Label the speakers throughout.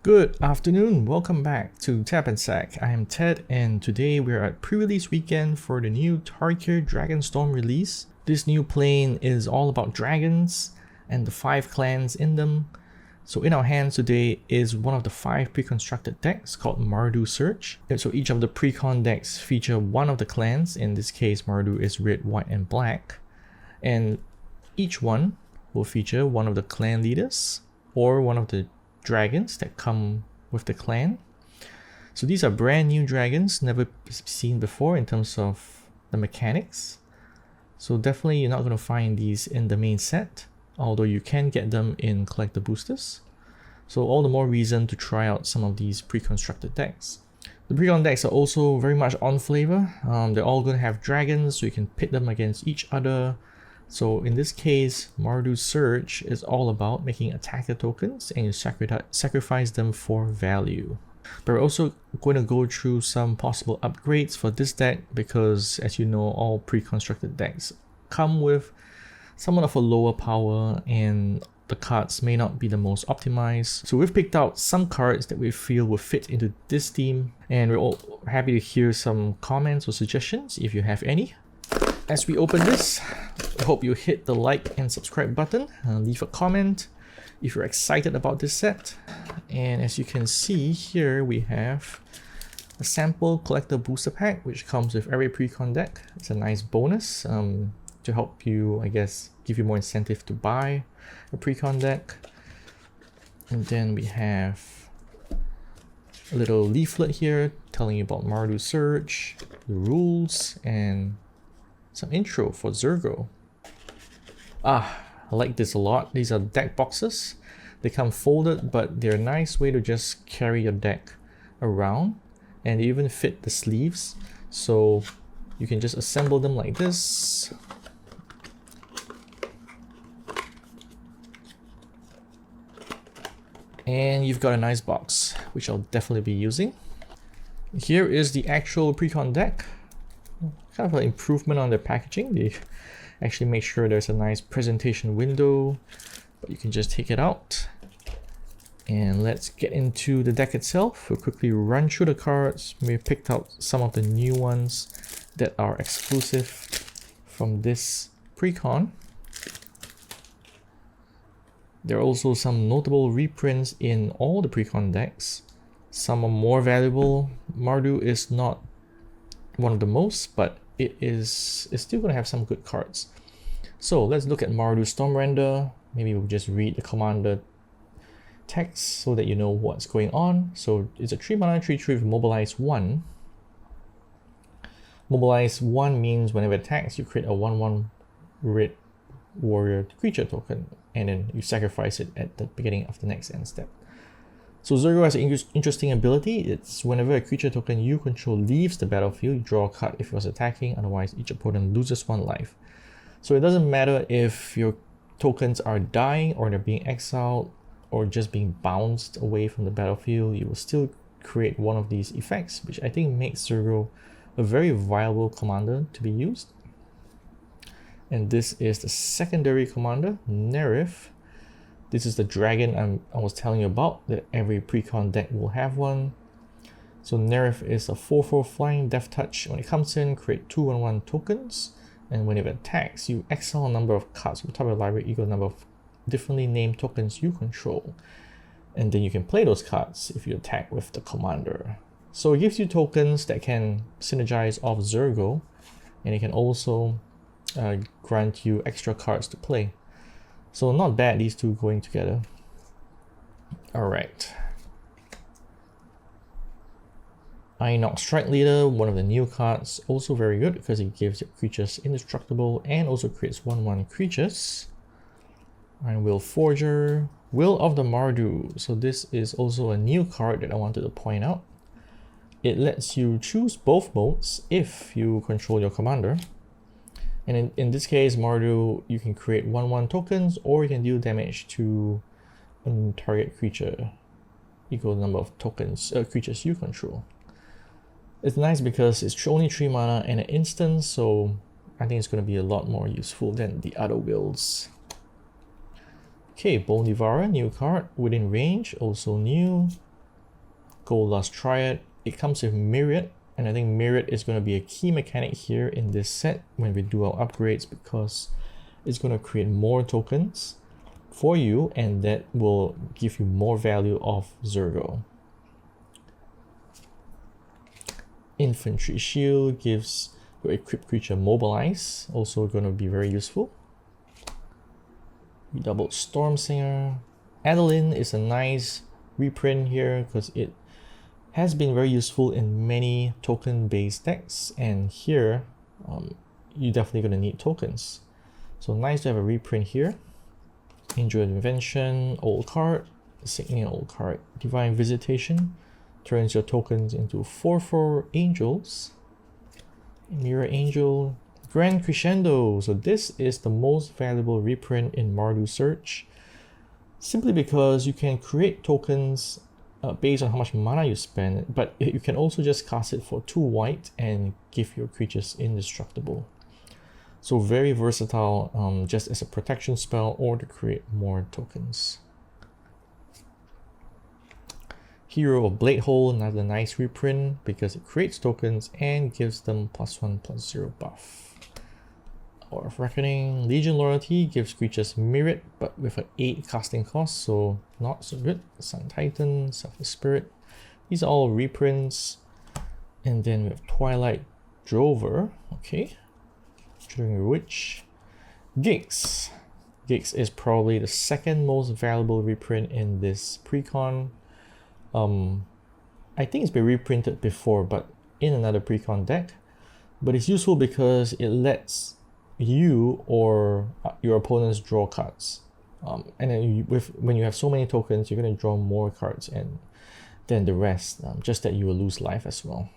Speaker 1: Good afternoon, welcome back to Tap Sac. I am Ted and today we are at pre-release weekend for the new Tarkir Dragonstorm release. This new plane is all about dragons and the 5 clans in them. So in our hands today is one of the 5 pre-constructed decks called Mardu Surge. So each of the pre-con decks feature one of the clans, in this case Mardu is red, white and black. And each one will feature one of the clan leaders or one of the dragons that come with the clan. So these are brand new dragons, never seen before in terms of the mechanics. So definitely you're not going to find these in the main set, although you can get them in collector boosters. So all the more reason to try out some of these pre-constructed decks. The pre-con decks are also very much on flavor. They're all going to have dragons, so you can pit them against each other. So in this case, Mardu Surge is all about making attacker tokens and you sacrifice them for value. But we're also going to go through some possible upgrades for this deck because, as you know, all pre-constructed decks come with somewhat of a lower power and the cards may not be the most optimized. So we've picked out some cards that we feel will fit into this theme, and we're all happy to hear some comments or suggestions if you have any. As we open this, I hope you hit the like and subscribe button, leave a comment if you're excited about this set. And as you can see here, we have a sample collector booster pack which comes with every pre-con deck. It's a nice bonus to help you, I guess, give you more incentive to buy a pre-con deck. And then we have a little leaflet here telling you about Mardu Surge, the rules, and some intro for Zergo. I like this a lot. These are deck boxes. They come folded, but they're a nice way to just carry your deck around, and they even fit the sleeves, so you can just assemble them like this. And you've got a nice box, which I'll definitely be using. Here is the actual pre-con deck. Kind of an improvement on their packaging. They actually make sure there's a nice presentation window, but you can just take it out. And let's get into the deck itself. We'll quickly run through the cards. We picked out some of the new ones that are exclusive from this pre-con. There are also some notable reprints in all the pre-con decks. Some are more valuable. Mardu is not one of the most, but it's still going to have some good cards. So let's look at Mardu Storm Render. Maybe we'll just read the commander text so that you know what's going on. So it's a 3-mana 3/3 with Mobilize 1. Mobilize 1 means whenever it attacks, you create a 1/1 red warrior creature token, and then you sacrifice it at the beginning of the next end step. So Zergo has an interesting ability. It's whenever a creature token you control leaves the battlefield, you draw a card if it was attacking, otherwise each opponent loses 1 life. So it doesn't matter if your tokens are dying or they're being exiled or just being bounced away from the battlefield, you will still create one of these effects, which I think makes Zergo a very viable commander to be used. And this is the secondary commander, Nerif. This is the dragon I was telling you about, that every pre-con deck will have one. So Nerif is a 4/4 flying death touch. When it comes in, create 2/1 tokens, and when it attacks, you exile a number of cards from the top of your library equal number of differently named tokens you control. And then you can play those cards if you attack with the commander. So it gives you tokens that can synergize off Zergo, and it can also grant you extra cards to play. So not bad, these two going together. Alright. Inox Strike Leader, one of the new cards, also very good because it gives your creatures indestructible and also creates 1/1 creatures. Iron Will Forger, Will of the Mardu. So this is also a new card that I wanted to point out. It lets you choose both modes if you control your commander. And in this case, Mardu, you can create 1/1 tokens, or you can deal damage to a target creature equal number of tokens, creatures you control. It's nice because it's only 3 mana and an instant, so I think it's going to be a lot more useful than the other wills. Okay, Bone Devourer, new card. Within range, also new. Gold Triad. It comes with Myriad, and I think Myriad is going to be a key mechanic here in this set when we do our upgrades, because it's going to create more tokens for you, and that will give you more value of Zergo. Infantry Shield gives your equipped creature Mobilize, also going to be very useful. We doubled Storm Singer. Adeline is a nice reprint here because it has been very useful in many token based decks, and here you're definitely going to need tokens. So nice to have a reprint here. Angel Invention, old card, Signia old card. Divine Visitation turns your tokens into 4/4 angels. Mirror Angel, Grand Crescendo. So this is the most valuable reprint in Mardu Surge, simply because you can create tokens based on how much mana you spend, but you can also just cast it for 2 white and give your creatures indestructible. So very versatile, just as a protection spell or to create more tokens. Hero of Blade Hole, another nice reprint because it creates tokens and gives them +1/+0 buff. Hour of Reckoning, Legion Loyalty gives creatures Myriad but with an 8 casting cost, so not so good. Sun Titan, Selfless Spirit, these are all reprints. And then we have Twilight Drover, okay. Shooting Witch. Giggs. Giggs is probably the second most valuable reprint in this precon. I think it's been reprinted before, but in another precon deck. But it's useful because it lets you or your opponents draw cards. And then when you have so many tokens, you're going to draw more cards than the rest, just that you will lose life as well.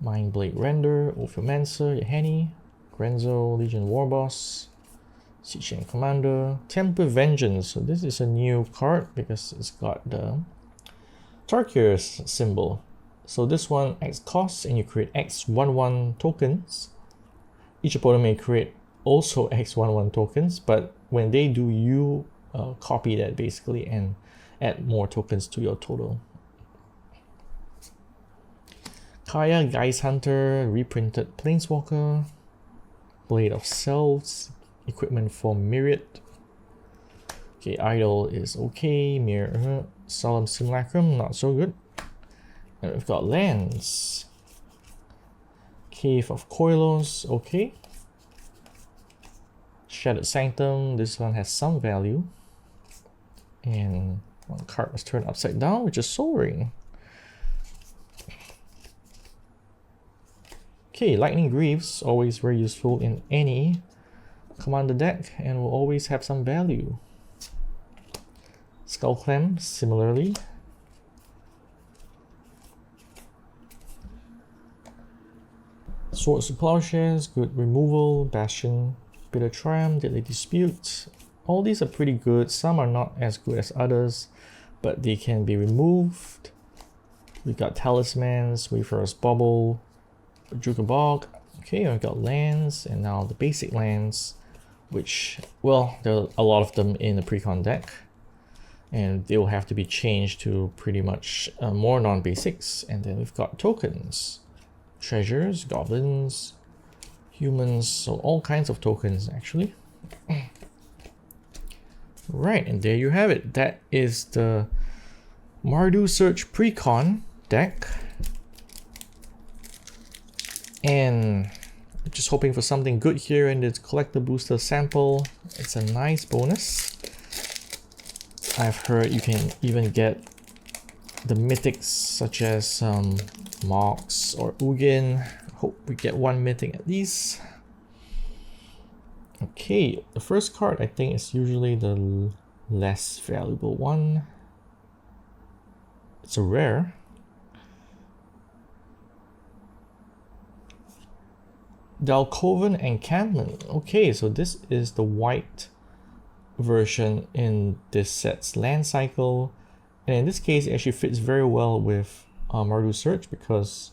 Speaker 1: Mindblade Render, Ophimancer, Yehani, Grenzo, Legion Warboss, Siege and Commander, Temper Vengeance. So this is a new card because it's got the Tarkir symbol. So this one X costs and you create X11 tokens. Each opponent may create also X11 tokens, but when they do, you copy that basically and add more tokens to your total. Kaya, Geist Hunter, reprinted Planeswalker, Blade of Selves, equipment for Myriad. Okay, Idol is okay, Mirror, Solemn Simulacrum, not so good. And we've got lands. Cave of Koilos, okay. Shattered Sanctum, this one has some value. And one card was turned upside down, which is Soul Ring. Okay, Lightning Greaves, always very useful in any commander deck and will always have some value. Skullclamp, similarly. Swords to Plowshares, good removal. Bastion, Bitter Triumph, Deadly Dispute. All these are pretty good. Some are not as good as others, but they can be removed. We got Talismans, Wayfarer's Bubble, Jugabog. Okay, I've got lands, and now the basic lands, which, well, there are a lot of them in the precon deck, and they will have to be changed to pretty much more non-basics. And then we've got tokens, treasures, goblins, humans, so all kinds of tokens actually. Right, and there you have it. That is the Mardu Surge precon deck. And just hoping for something good here in this collector booster sample. It's a nice bonus. I've heard you can even get the mythics such as Mox or Ugin. Hope we get one mythic at least. Okay, the first card I think is usually the less valuable one. It's a rare. Dalkovan Encampment. Okay, so this is the white version in this set's land cycle, and in this case it actually fits very well with Mardu Surge because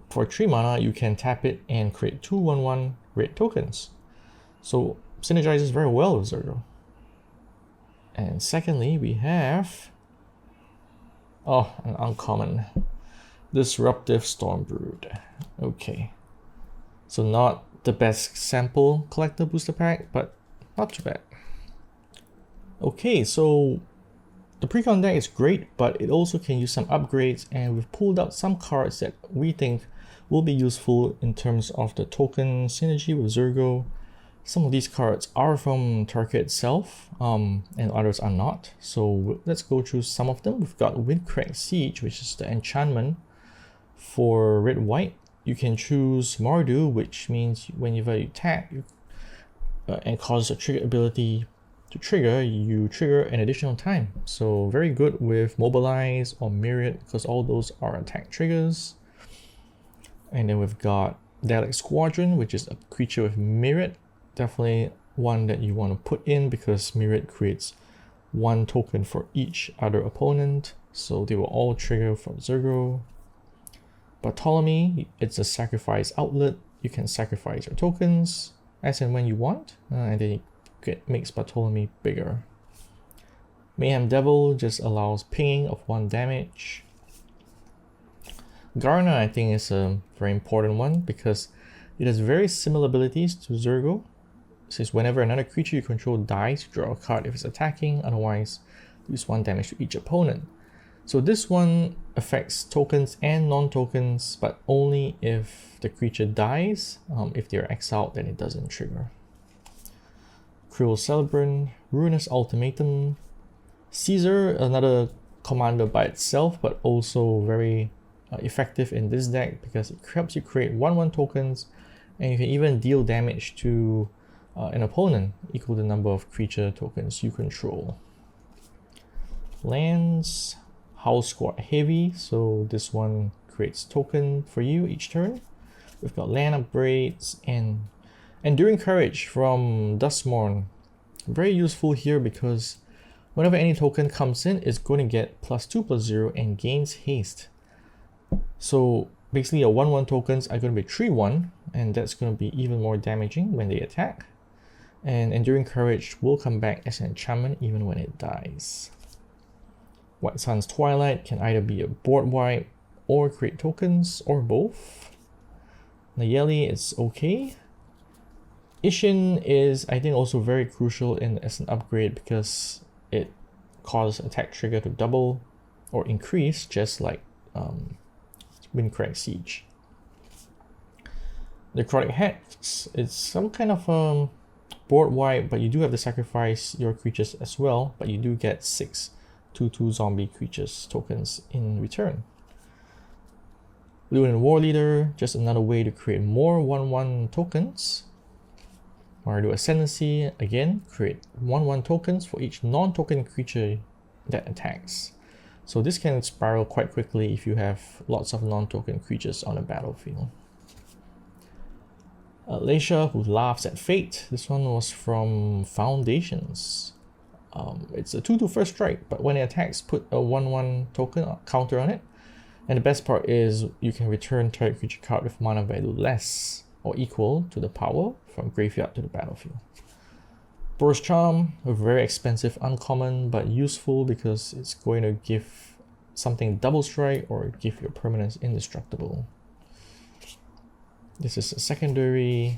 Speaker 1: for 3 mana you can tap it and create 2/1/1 red tokens. So synergizes very well with Zergo. And secondly, we have an uncommon Disruptive Stormbrood. Okay, so not the best sample collector booster pack, but not too bad. Okay, so the precon deck is great, but it also can use some upgrades, and we've pulled out some cards that we think will be useful in terms of the token synergy with Zergo. Some of these cards are from Tarkir itself, and others are not. So let's go through some of them. We've got Windcrag Siege, which is the enchantment for red-white. You can choose Mardu, which means whenever you attack and cause a trigger ability to trigger, you trigger an additional time. So very good with Mobilize or Myriad, because all those are attack triggers. And then we've got Dalek Squadron, which is a creature with Myriad. Definitely one that you want to put in because Myriad creates one token for each other opponent, so they will all trigger from Zergo. Bartolome, it's a sacrifice outlet. You can sacrifice your tokens as and when you want, and then it makes Bartolome bigger. Mayhem Devil just allows pinging of 1 damage. Garna, I think, is a very important one because it has very similar abilities to Zergo. It says whenever another creature you control dies, draw a card if it's attacking, otherwise use 1 damage to each opponent. So this one affects tokens and non-tokens, but only if the creature dies. If they're exiled, then it doesn't trigger. Cruel Celebrant, Ruinous Ultimatum, Caesar, another commander by itself, but also very effective in this deck because it helps you create 1/1 tokens, and you can even deal damage to an opponent equal to the number of creature tokens you control. Lands, Howlsquad Heavy, so this one creates token for you each turn. We've got land upgrades and Enduring Courage from Duskmourn. Very useful here because whenever any token comes in, it's going to get +2/+0 and gains haste. So basically your 1/1 tokens are going to be 3/1, and that's going to be even more damaging when they attack. And Enduring Courage will come back as an enchantment even when it dies. White Sun's Twilight can either be a board wipe or create tokens, or both. Nayeli is okay. Isshin is, I think, also very crucial as an upgrade because it causes attack trigger to double or increase, just like Windcrag Siege. Necrotic Hex is some kind of board wipe, but you do have to sacrifice your creatures as well, but you do get 6 2/2 zombie creatures tokens in return. Leonin Warleader, just another way to create more 1/1 tokens. Mardu Ascendancy, again, create 1/1 tokens for each non-token creature that attacks. So this can spiral quite quickly if you have lots of non-token creatures on the battlefield. Alesha, who laughs at fate. This one was from Foundations. It's a 2/2 first strike, but when it attacks, put a 1/1 token counter on it. And the best part is you can return target creature card with mana value less or equal to the power from graveyard to the battlefield. Boros Charm, a very expensive uncommon, but useful because it's going to give something double strike or give your permanents indestructible. This is a secondary.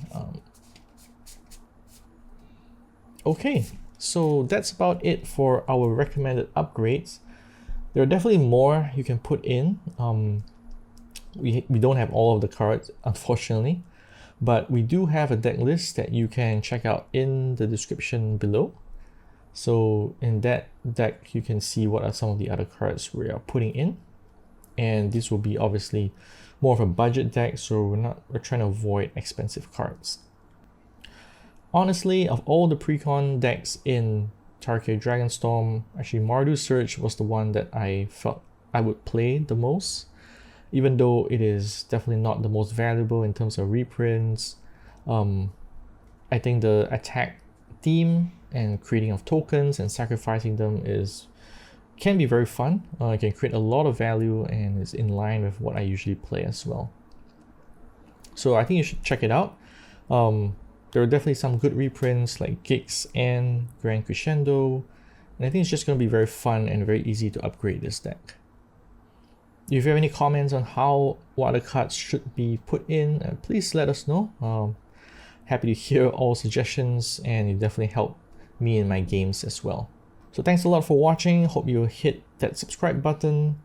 Speaker 1: Okay, so that's about it for our recommended upgrades. There are definitely more you can put in. We don't have all of the cards, unfortunately, but we do have a deck list that you can check out in the description below. So in that deck, you can see what are some of the other cards we are putting in. And this will be obviously more of a budget deck, so we're trying to avoid expensive cards. Honestly, of all the precon decks in Tarkir Dragonstorm, actually Mardu Surge was the one that I felt I would play the most, even though it is definitely not the most valuable in terms of reprints. I think the attack theme and creating of tokens and sacrificing them can be very fun. It can create a lot of value and is in line with what I usually play as well. So I think you should check it out. There are definitely some good reprints like Gix and Grand Crescendo, And I think it's just going to be very fun and very easy to upgrade this deck. If you have any comments on what other cards should be put in, please let us know. Happy to hear all suggestions, and it definitely help me in my games as well. So thanks a lot for watching. Hope you hit that subscribe button.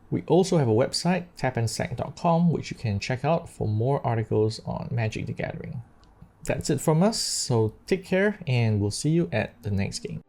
Speaker 1: We also have a website, tapandsac.com, which you can check out for more articles on Magic the Gathering. That's it from us, so take care and we'll see you at the next game.